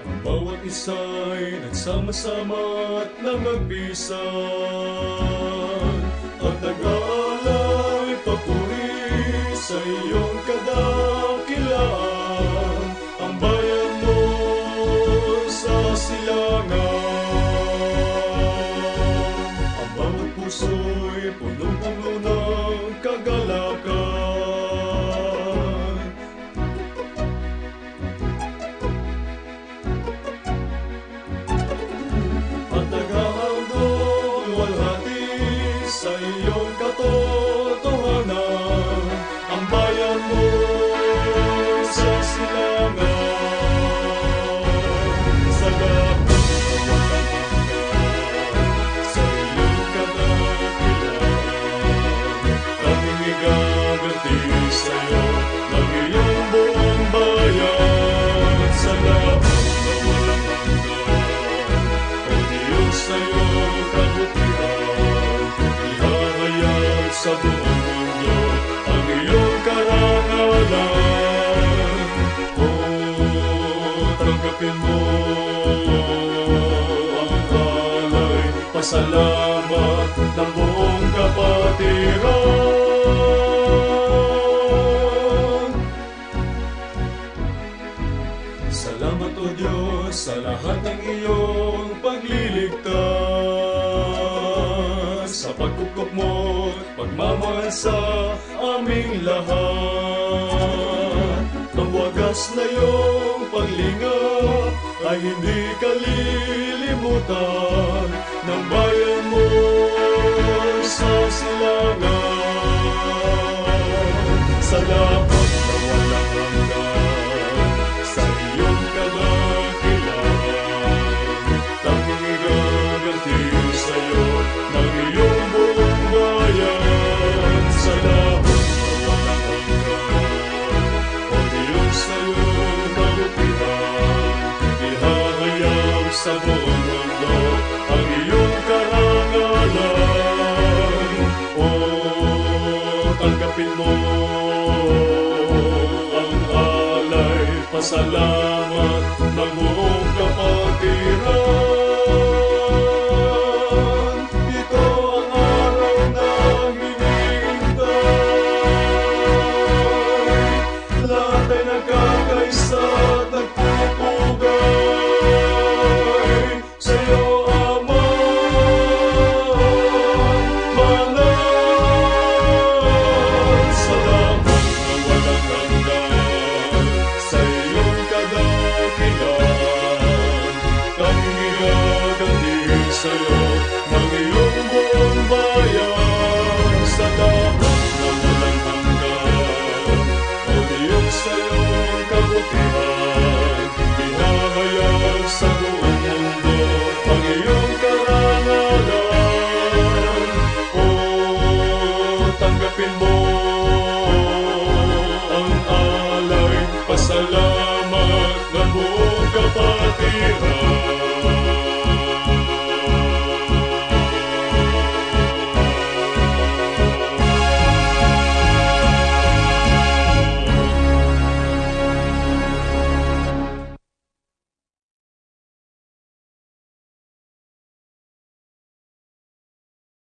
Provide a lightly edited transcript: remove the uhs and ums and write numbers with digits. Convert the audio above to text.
Ang bawat isa'y nagsama-sama at nangagpisan, at nag-aalay papuri sa iyong kadakilaan. Ang bayan mo sa silangan, ang bawat puso'y punong-puno ng kagalakan. At nag-ahandog luwalhati sa iyong katotohanan, ang bayan mo sa silangan. Sa lahat na walang hanggan, sa iyong kadakilaan, aming igaganti sa'yo ng iyong buong bayan. Sa lahat na walang hanggan, o Diyos sa iyong kabutihan, ihahayag sa buong mundo ang iyong karangalan. O tanggapin mo ang alay pasalamat ng buong kapatiran. Salamat o Diyos sa lahat ng iyong pagliligtas, sa pagkupkop mo, pagmamahal sa aming lahat. Ang wagas na iyong paglingap ay hindi kalilimutan ng bayan mo sa silangan. Salamat na walang hanggan sa iyong kadakilaan, tanging igaganti sa'yo ng iyong buong bayan. Salamat na walang hanggan, o Diyos sa iyong kabutihan, ihahayag sa buong mundo ang iyong karangalan. O tanggapin mo ang alay pasalamat ng buong